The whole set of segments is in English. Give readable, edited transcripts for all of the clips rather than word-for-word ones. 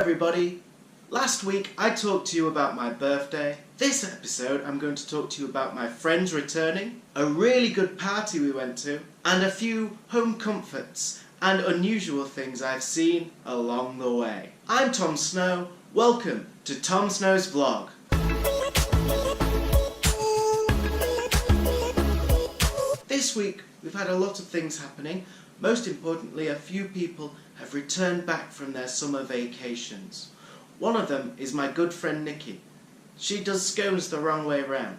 everybody! Last week I talked to you about my birthday. This episode I'm going to talk to you about my friends returning, a really good party we went to, and a few home comforts and unusual things I've seen along the way. I'm Tom Snow. Welcome to Tom Snow's Vlog. This week we've had a lot of things happening. Most importantly, a few people have returned back from their summer vacations. One of them is my good friend Nikki. She does scones the wrong way round.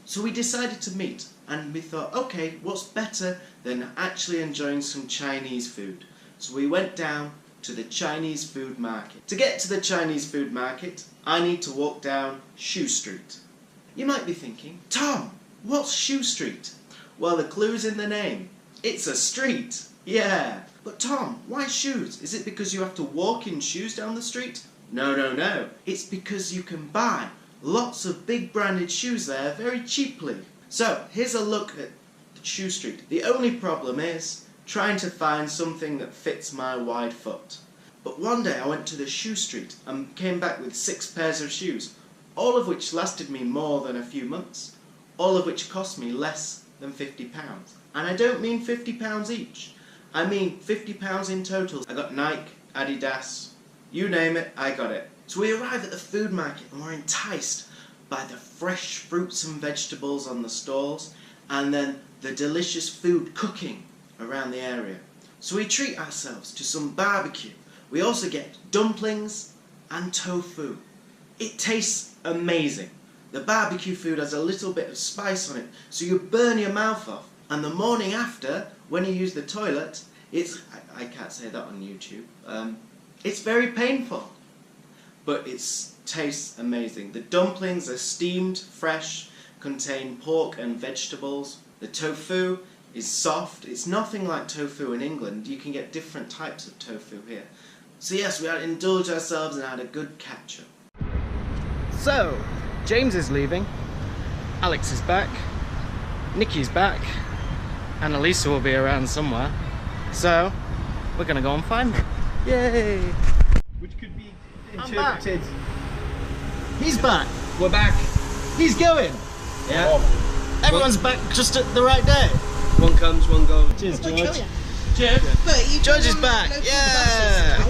So we decided to meet and we thought, okay, what's better than actually enjoying some Chinese food? So we went down to the Chinese food market. To get to the Chinese food market, I need to walk down Shoe Street. You might be thinking, Tom, what's Shoe Street? Well, the clue's in the name. It's a street. Yeah. But Tom, why shoes? Is it because you have to walk in shoes down the street? No. It's because you can buy lots of big branded shoes there very cheaply. So, here's a look at the Shoe Street. The only problem is trying to find something that fits my wide foot. But one day I went to the Shoe Street and came back with 6 pairs of shoes, all of which lasted me more than a few months, all of which cost me less than £50. And I don't mean £50 each. I mean £50 in total. I got Nike, Adidas, you name it, I got it. So we arrive at the food market and we're enticed by the fresh fruits and vegetables on the stalls and then the delicious food cooking around the area. So we treat ourselves to some barbecue. We also get dumplings and tofu. It tastes amazing. The barbecue food has a little bit of spice on it, so you burn your mouth off. And the morning after, when you use the toilet, I can't say that on YouTube, it's very painful. But it tastes amazing. The dumplings are steamed, fresh, contain pork and vegetables. The tofu is soft. It's nothing like tofu in England. You can get different types of tofu here. So yes, we had to indulge ourselves and had a good catch-up. So, James is leaving, Alex is back, Nikki's back, and Elisa will be around somewhere. So, we're going to go and find them. Yay! Which could be interpreted. He's back. We're back. He's going. Yeah. Oh. Everyone's back just at the right day. One comes, one goes. Cheers, George. Cheers. George is back. Yeah.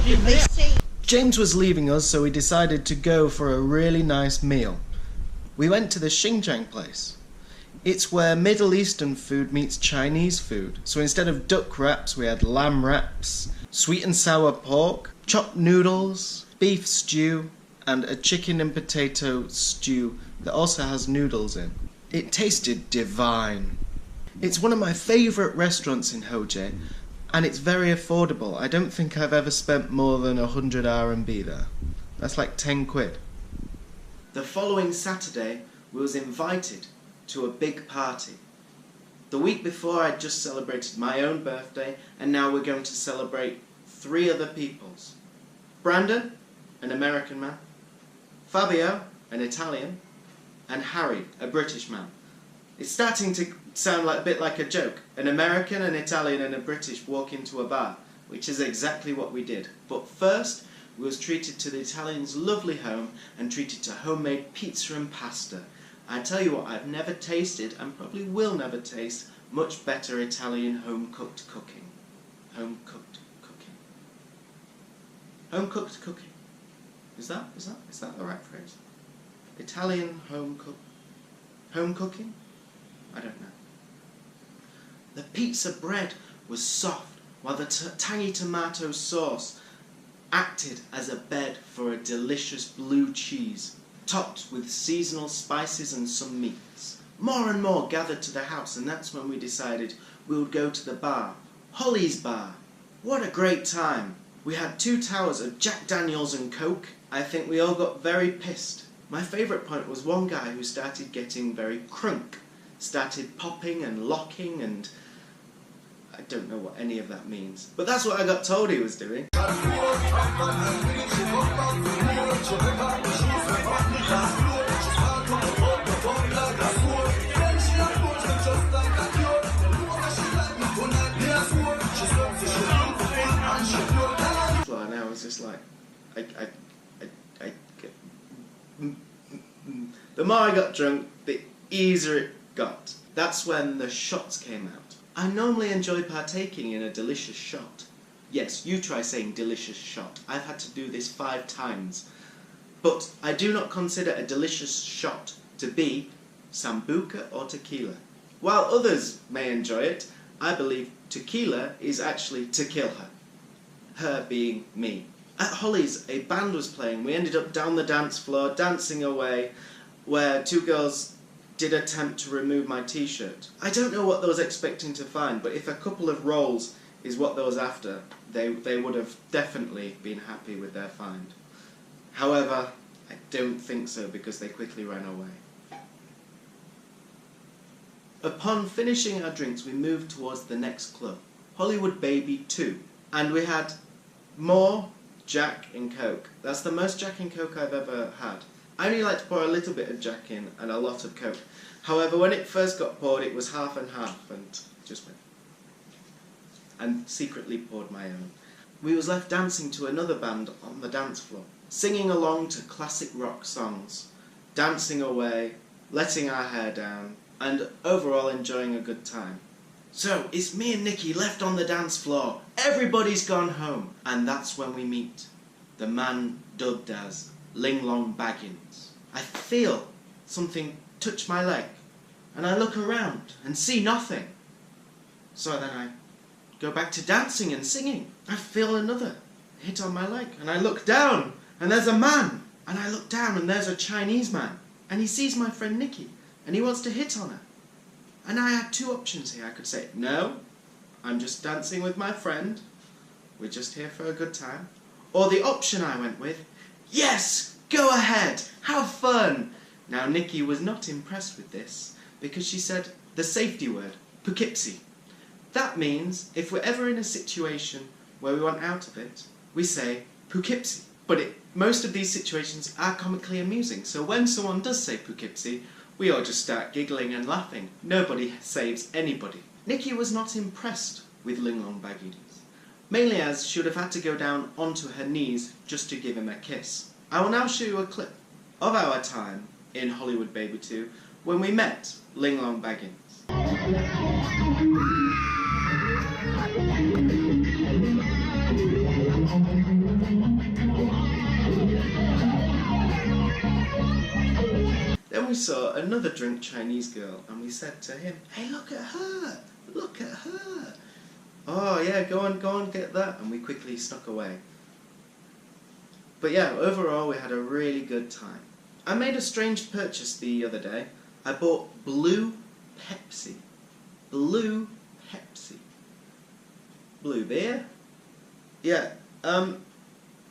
James was leaving us, so we decided to go for a really nice meal. We went to the Xinjiang place. It's where Middle Eastern food meets Chinese food. So instead of duck wraps, we had lamb wraps, sweet and sour pork, chopped noodles, beef stew, and a chicken and potato stew that also has noodles in. It tasted divine. It's one of my favourite restaurants in Hojie, and it's very affordable. I don't think I've ever spent more than 100 RMB there. That's like 10 quid. The following Saturday, we was invited to a big party. The week before I'd just celebrated my own birthday, and now we're going to celebrate 3 other people's. Brandon, an American man, Fabio, an Italian, and Harry, a British man. It's starting to sound a bit like a joke. An American, an Italian and a British walk into a bar, which is exactly what we did. But first, we was treated to the Italian's lovely home and treated to homemade pizza and pasta. I tell you what, I've never tasted, and probably will never taste, much better Italian home-cooked cooking. Home-cooked cooking. Home-cooked cooking. Is that the right phrase? Italian home cooking? I don't know. The pizza bread was soft, while the tangy tomato sauce acted as a bed for a delicious blue cheese, topped with seasonal spices and some meats. More and more gathered to the house, and that's when we decided we would go to the bar. Holly's Bar. What a great time. We had 2 towers of Jack Daniels and Coke. I think we all got very pissed. My favourite point was one guy who started getting very crunk. Started popping and locking and I don't know what any of that means. But that's what I got told he was doing. And I was just like, The more I got drunk, the easier it got. That's when the shots came out. I normally enjoy partaking in a delicious shot. Yes, you try saying delicious shot. I've had to do this 5 times. But I do not consider a delicious shot to be sambuca or tequila. While others may enjoy it, I believe tequila is actually to kill her. Her being me. At Holly's, a band was playing. We ended up down the dance floor, dancing away, where 2 girls did attempt to remove my t-shirt. I don't know what they was expecting to find, but if a couple of rolls is what they was after, they would have definitely been happy with their find. However, I don't think so because they quickly ran away. Upon finishing our drinks, we moved towards the next club, Hollywood Baby 2, and we had more Jack and Coke. That's the most Jack and Coke I've ever had. I only like to pour a little bit of Jack in and a lot of Coke. However, when it first got poured, it was half and half, and just went. And secretly poured my own. We was left dancing to another band on the dance floor, singing along to classic rock songs, dancing away, letting our hair down, and overall enjoying a good time. So, it's me and Nikki left on the dance floor. Everybody's gone home. And that's when we meet the man dubbed as Ling Long Baggins. I feel something touch my leg, and I look around and see nothing. So then I go back to dancing and singing. I feel another hit on my leg, and I look down, and there's a man. And I look down, and there's a Chinese man, and he sees my friend Nikki, and he wants to hit on her. And I had 2 options here. I could say, no, I'm just dancing with my friend, we're just here for a good time. Or the option I went with, yes, go ahead, have fun. Now Nikki was not impressed with this, because she said the safety word, Poughkeepsie. That means if we're ever in a situation where we want out of it, we say Poughkeepsie. But most of these situations are comically amusing, so when someone does say Poughkeepsie, we all just start giggling and laughing. Nobody saves anybody. Nikki was not impressed with Ling Long Baggins, mainly as she would have had to go down onto her knees just to give him a kiss. I will now show you a clip of our time in Hollywood Baby 2 when we met Ling Long Baggins. Then we saw another drunk Chinese girl and we said to him, hey, look at her, look at her. Oh yeah, go on, get that. And we quickly snuck away. But yeah, overall we had a really good time. I made a strange purchase the other day. I bought blue Pepsi. Blue Pepsi. Blue beer? Yeah,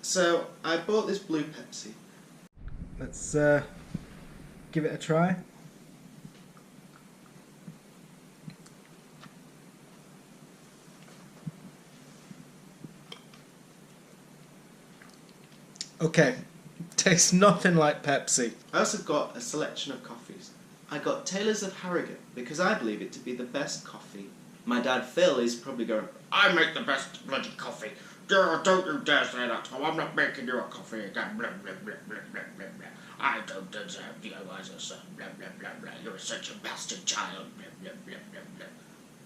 so I bought this blue Pepsi. Let's give it a try. Okay, tastes nothing like Pepsi. I also got a selection of coffees. I got Taylor's of Harrogate because I believe it to be the best coffee. My dad Phil is probably going, I make the best bloody coffee. Don't you dare say that. Oh, I'm not making you a coffee again. Blah, blah, blah, blah, blah, blah, blah. I don't deserve you as a son. Blah, blah, blah, blah. You're such a bastard child. Blah, blah, blah, blah, blah.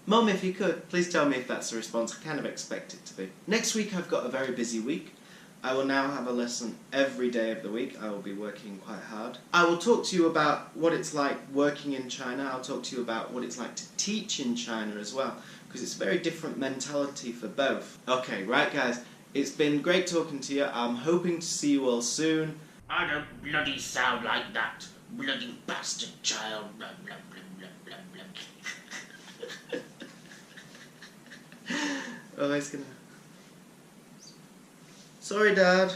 Mum, if you could, please tell me if that's the response. I kind of expect it to be. Next week I've got a very busy week. I will now have a lesson every day of the week. I will be working quite hard. I will talk to you about what it's like working in China. I'll talk to you about what it's like to teach in China as well, because it's a very different mentality for both. Okay, right guys, it's been great talking to you. I'm hoping to see you all soon. I don't bloody sound like that. Bloody bastard child. Blah, blah, blah, blah, blah, blah. Oh, he's gonna... Sorry, Dad.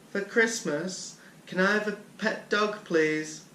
For Christmas, can I have a pet dog, please?